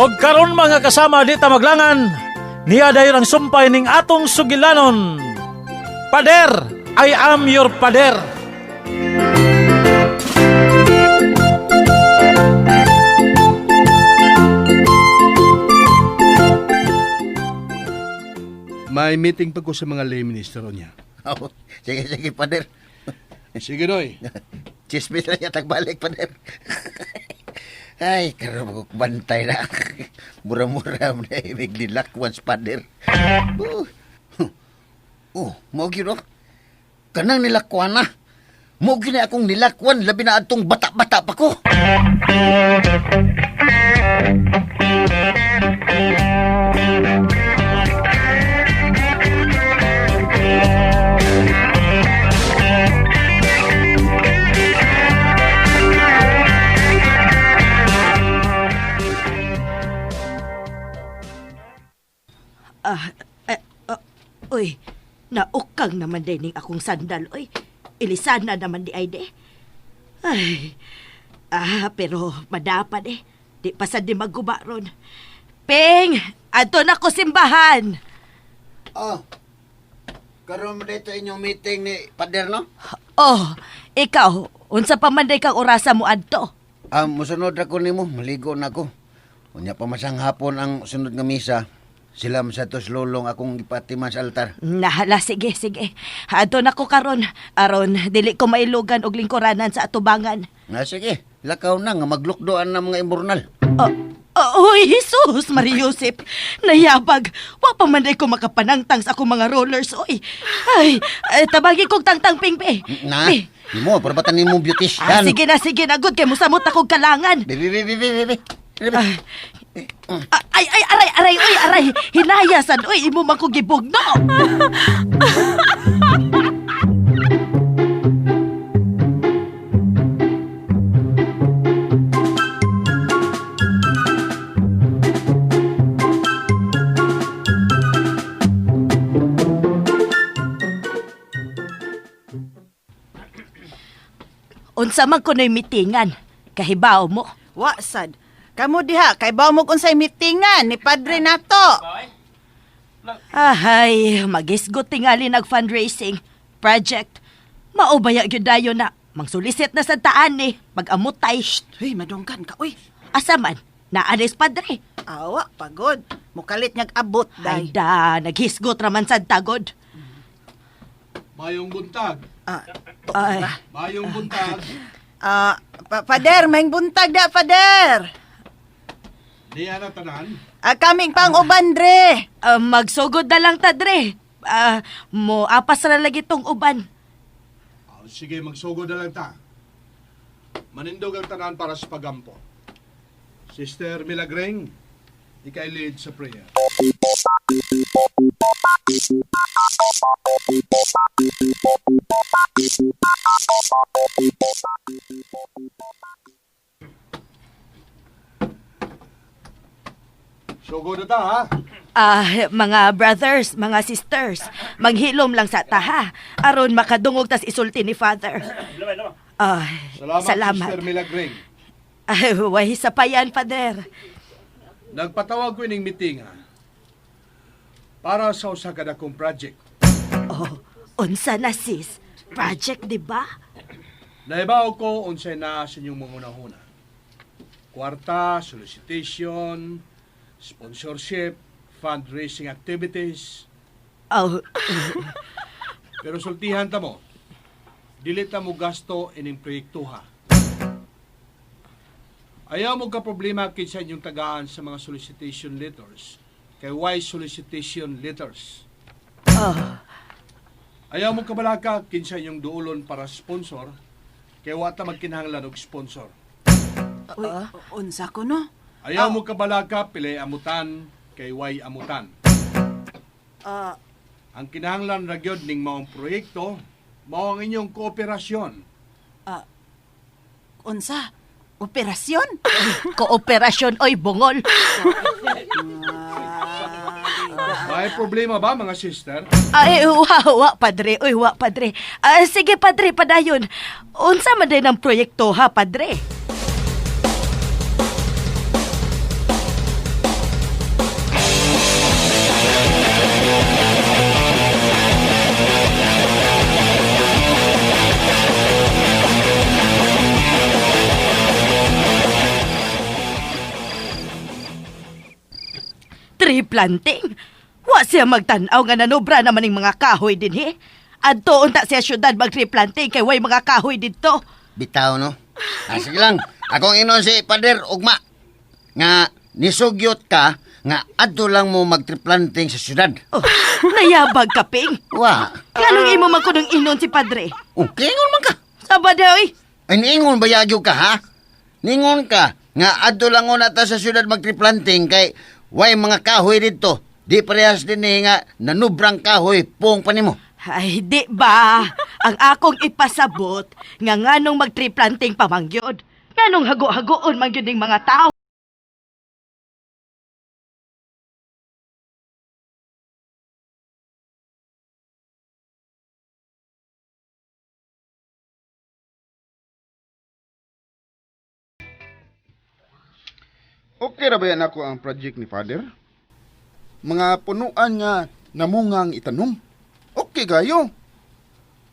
Og karon mga kasama di ta maglangan, niya dayon ang sumpay ning atong sugilanon. Pader, I am your pader. May meeting pa ko sa mga lay minister niya. Oh, sige, pader. Sige, Noy. Chismis na niya tagbalik, pader. Ay, karoon ko bantay na. Mura-mura mo na ibig nilak once, pader. Mo gino. Kanang nilakwan na. Mo gina akong nilakwan, labi na atong bata-bata pa ko. Uy, naukang naman din ning akong sandal, uy. Ilisana naman di ay de. Ay, pero madapad eh. Di pa sad di magguba ron. Ping, ato na ko simbahan. Karoon mo dito inyong meeting ni pader, no? Oh, ikaw, unsa pa man day kang orasa mo adto? Musunod ako nimo, maligo na ako. Unya pa masang hapon ang sunod nga misa. Sila sa tos lulong akong ipatiman sa altar. Nahala, sige. Adto na ko karon. Aron, dili ko mailugan og lingkuranan sa atubangan. Sige, lakaw na nga maglukdoan ng mga imbornal. Uy, Jesus, Mariusip. Nayabag. Wa pa man day ko makapanangtang sa akong mga rollers, uy. Ay, tabagi kong tangtang pingpe. Di mo, parabatan ni mong beautician. Sige na, good kay musamot akong kalangan. Bibi. Aray, hinayasan, uy, imo man ko gibugno. Unsa man ko no'y mitingan, kahibaw mo. Wa sad. Kamu diha kay baw mo unsay meetingan ni padre nato. Ahay, magisgot tingali nag-fundraising project. Maubaya gyud dayon na mangsulisit na sa taan ni pag-amutay. Uy, madunggan ka uy. Asa man? Naalis padre. Awa pagod. Mukalit nyag abot Ay day. da, naghisgot raman sad tagod. Mayong buntag. Ay, Mayong buntag. Pader, may buntag da pader. Diya na tanan. Kaming pang uban dre. magsugod na lang tadre. Mo apas na lagi tong uban. Sige, magsugod na lang ta. Manindog ang tanan para sa pagampo. Sister Milagreng, ikay lead sa prayer. Sugod na ta, ha? Mga brothers, mga sisters, maghilom lang sa taha. Aron makadungog tas isulti ni Father. Salamat, Sister Milagreng. Wahi sa payan, Father. Nagpatawag ko ining meeting, ha? Para sa usa ka dakong project. Unsa na sis? Project, di ba? Naibaw ko unsay na sa inyong mga unahuna. Kwarta, solicitation, sponsorship, fundraising activities. Pero sultihan ta mo, dili ta mo gasto ining proyekto, ha? Ayaw mo ka problema kinsa inyong tagaan sa mga solicitation letters. Kay why solicitation letters? Ayaw mo kabalaka kinsa inyong duulon para sponsor. Kay wata magkinahanglan og sponsor. Uy, unsa ko no? Ayaw mo kabalaka pilay amutan kay why amutan. Ang kinahanglan ra gyud ning maong proyekto mao ang inyong kooperasyon. Unsa? Operasyon? Kooperasyon, oy, bungol. May problema ba mga sister? Wa, padre. Uy, wa, padre. Sige, padre, padayon. Unsa man din ang proyekto, ha, padre? Tree planting? Wa siya magtanaw nga nanubra naman ng mga kahoy din he. Adto unta siya syudad mag-tree planting kay way mga kahoy dito. Bitaw, no? Sige lang. Akong inon si Pader Ugma. Nga, nisugyot ka, nga adto lang mo mag-tree-planting sa syudad. Oh, nayabag ka, Ping. Wa. Kanong imo man kunong inon si Padre? Okay, ingon man ka. Sabad oy. Ay, niingon ba yagyo ka, ha? Ningon ka, nga adto lang mo nata sa syudad mag-tree-planting kay way mga kahoy dito. Di parehas din nga nanubrang kahoy pong panimo. Ay, di ba? Ang akong ipasabot nga nganong mag-tree planting pamangyod. Nganong hago-hagoon man gyud ning mga tao. Okay ra ba yan ako ang project ni Father? Mga punuan nga namungang itanong. Okay kayo.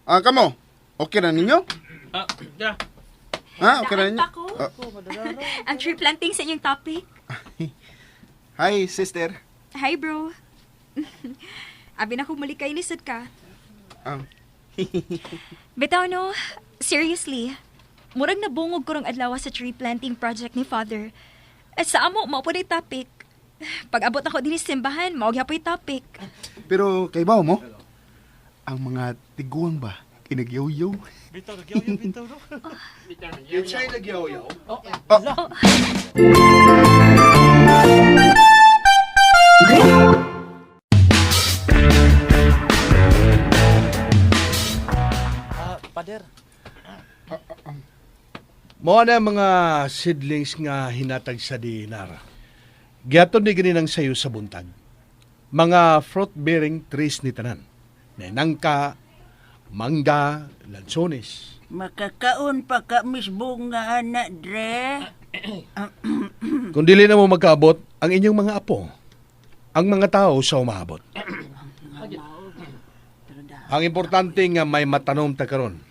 Kamo, okay na ninyo? Ha, okay na ninyo? Ako? Ang tree planting sa inyong topic. Hi, sister. Hi, bro. Abi na kung muli kayo lisod ka. Ah, Bitaw no, seriously, murag nabungog ko rong adlaw sa tree planting project ni Father. At sa amo, mao po na yung topic. Pag abot ako din sa simbahan, mao gyapon yung topic. pero kay bawo mo, ang mga tiguang ba, inagyaw-yaw? Yung siya'y nagyaw-yaw. Pader. Mo na mga seedlings nga hinatag sa dinar. Giaton ni gani ng sayo sa buntag. Mga fruit-bearing trees ni tanan. Nenangka, mangga, lansones. Makakaon pa ka misbong nga anak, Dre. Kung dili na mo magkaabot ang inyong mga apo, ang mga tao sa umabot. Ang importante nga may matanom ta karon,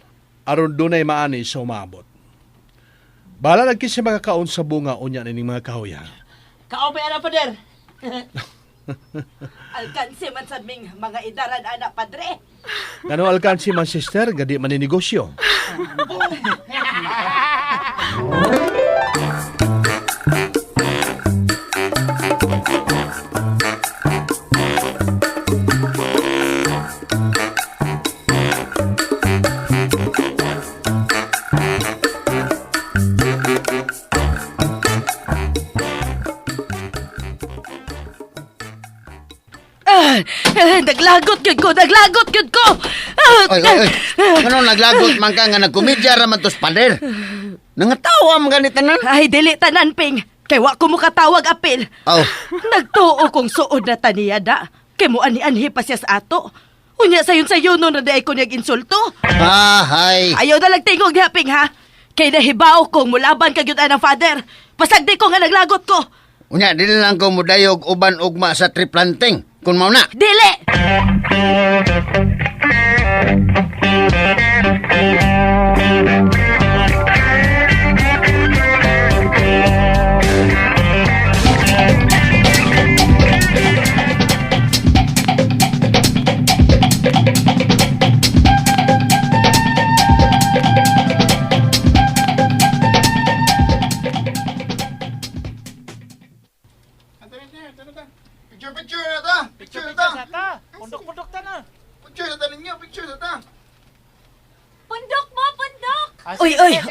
aron dunay maani sa umabot. Bala lang kasi mga kaon sa bunga unya ning mga kahoy ha. Kaobe ana, Pader. Alkansi man sa ming mga idaran anak, Padre. Ngano alkansi man sister, gadi man ni negosyo. Naglagot gyud ko, naglagot gyud ko. Oy. Ano naglagot man ka nga nagkomedya ra man tos Pader? Nangatawa man ganit tanan? Ay, dili tanan, Ping. Kay wa ko mo katawag apil. Aw, Nagtuo kong suod na taniya da. Kay mo ani-anhi pa siya sa ato. Unya sayon no na day ko niyag insulto. hay. Ayaw na lang tingog niya, Ping, ha? Kay nahibaw kong mulaban ka gyud anang father. Pasagdi ko nga naglagot ko. Unya, dili lang ko mudayog uban ugma sa tree planting. Kung mao na. Dili! Picture na ta! Picture na ta! Pundok-pundok ta na. Picture na ta ninyo! Picture na ta! Pundok mo, pundok!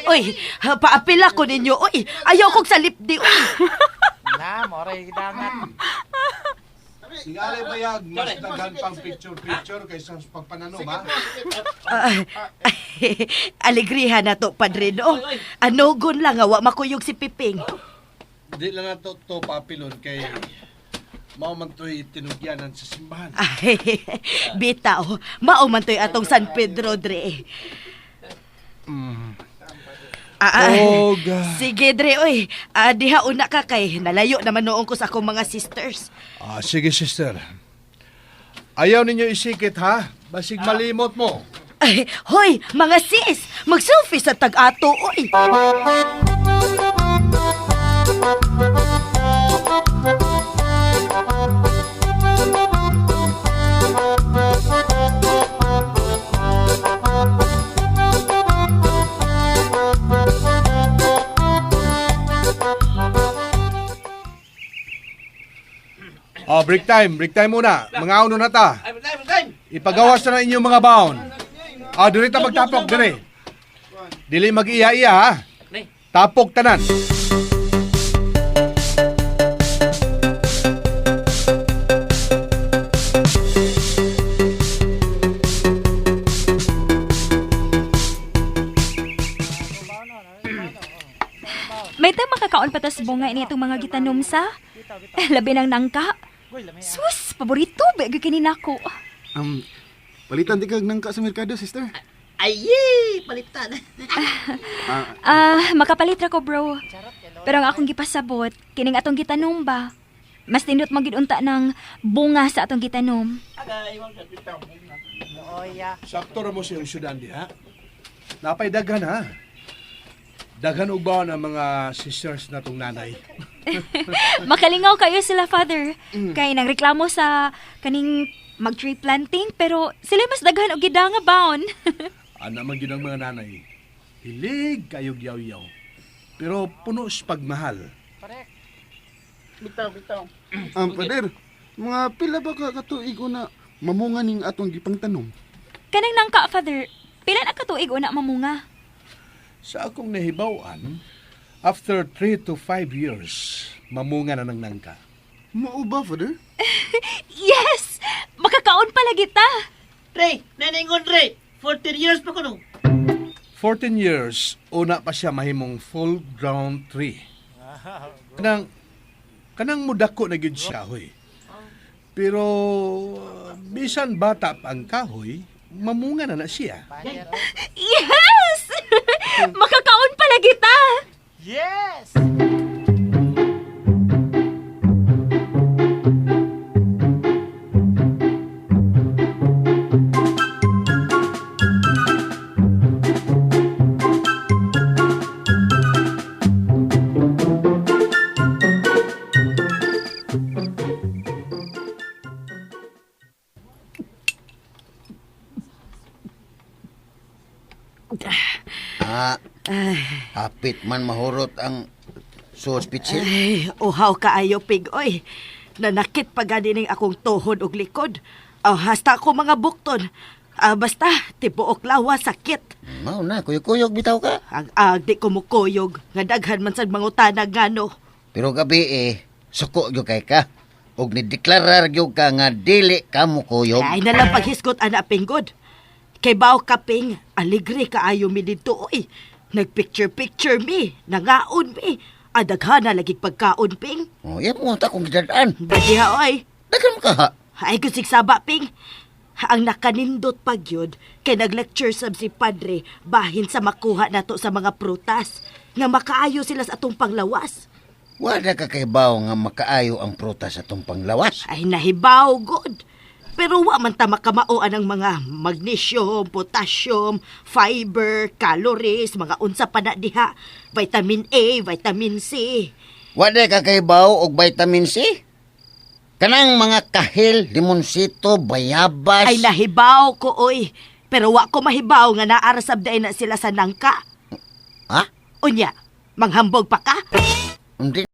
Uy! Paapil ako ninyo, uy! Ayaw kong salip di, uy! Na, moray dangat. Singali bayag, mas daghan pang picture-picture kaysa sa pagpananom ha. Alegriha na to, Padre, no? Anogon lang, wa makuyog si Piping. Di lang na to papilon kay mao man to'y tinugyanan sa simbahan. Ay, bitaw, mauman to'y atong San Pedro, Dre. Og, Sige, Dre, oy. Diha una ka kay nalayo naman noong ko sa akong mga sisters. sige sister. Ayaw ninyo isikit ha, basig malimot mo. Ay, hoy, mga sis, mag-selfie sa tag-ato, oy. Oh, break time muna. Mga uno na ta. Ipagawas na inyong mga baon. Diri ta magtapok, diri. Dili mag-iya-iya, ha? Tapok tanan. May ta makakaon pa tas bunga ini itong mga gitanom sa. Labi ng nangka. Sus, paborito ba kini nako. Palitan di kag nangka sa merkado, sister. Ay, palitan. Makapalit ra ko, bro. Pero ang akong gipasabot, kining atong gitanom ba? Mas tindot magidunta ng bunga sa atong gitanom. Sakto ra mo siyang syudan di, ha? Napay daghan, ha? Daghan og baon ang mga sisters na tong nanay. Makalingaw kayo sila, father. Kay nang reklamo sa kaning mag-tree planting, pero sila mas daghan og gidanga baon. Ana man gyud ang mga nanay. Hilig kayog yaw-yaw. Pero puno sa pagmahal. Pader, mga pila ba ka katuig na mamunga ning atong gipangtanom? Kanang nangka, father, pila na katuig una mamunga? Sa akong nahibawan, after 3 to 5 years, mamunga na ng nangka. Mao ba, Father? Yes! Makakaon pala kita! Ray, naningon Ray. 14 years pa ko nung. 14 years, una pa siya mahimong full-ground tree. Kanang mudako na gyud siya, hoy. Pero, bisan bata pa ang kahoy, mamunga na siya. Yes! Makakaon pala kita! Yes! Hapit man mahurot ang suospitsil. Ay, uhaw kaayo, pig, oy. Nanakit pa gani ning akong tuhod ug likod. Hasta ako mga bukton. Basta, tibuok lawa, sakit. Mao na, kuyog-kuyog bitaw ka. Ang di ko mukuyog, nga daghan man sad mangutanag ngano. Pero gabi suko gyud kay ka. Og nideklarar gyud ka nga dili ka mo kuyog. Ay nalang paghisgot, anak pinggod. Kay baw kaping, aligre kaayo mi dito, oy. Nagpicture-picture mi, nangaon mi. Daghan na lagi pagkaon, ping. Oh, yan mo ta kung gidadaan. Badiha, oy. Dagan mo ka ha. Ay, kusig saba, ping. Ang nakanindot pagyod, kay nag-lecture sab si Padre bahin sa makuha nato sa mga prutas. Nga makaayo sila sa atong panglawas. Wala ka kay baw nga makaayo ang prutas sa atong panglawas. Ay, nahibaw, good. Pero wa man ta makamaoan ang mga magnesium, potassium, fiber, calories, mga unsa pa na diha, vitamin A, vitamin C. Wala ka kay baw og vitamin C. Kanang mga kahil, limonsito, bayabas. Ay, nahibaw ko, oy. Pero wa ko mahibaw nga naarasab day na sila sa nangka. Ha? Unya, manghambog pa ka? Hindi.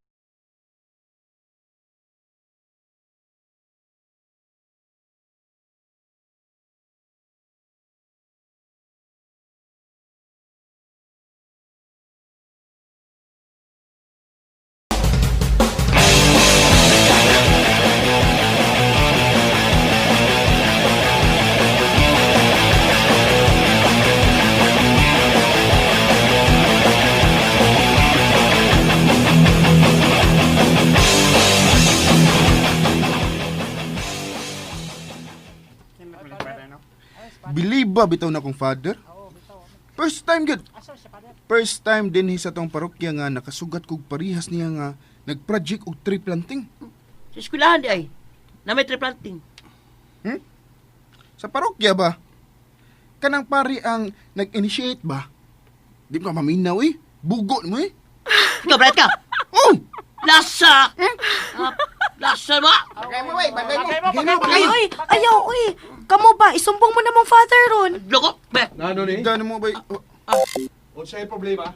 Biliba bitaw na kong father. First time good. First time din sa tong parokya nga nakasugat kog parihas niya nga nag-project og tree planting. Sa eskwelahan di ay. Na may tree planting. Sa parokya ba? Kanang pari ang nag-initiate ba? Di ka maminaw Bugo mo Ikaw, Brad ka. Oh! Lasa! Lasa ba? Bagay mo, bagay mo. Ay, oy, ayaw, oy. Kamu ba? Isumbong mo na mong father ron. Loko, Brad. Ano ni? Gano'n mo ba? O sa'yo problema?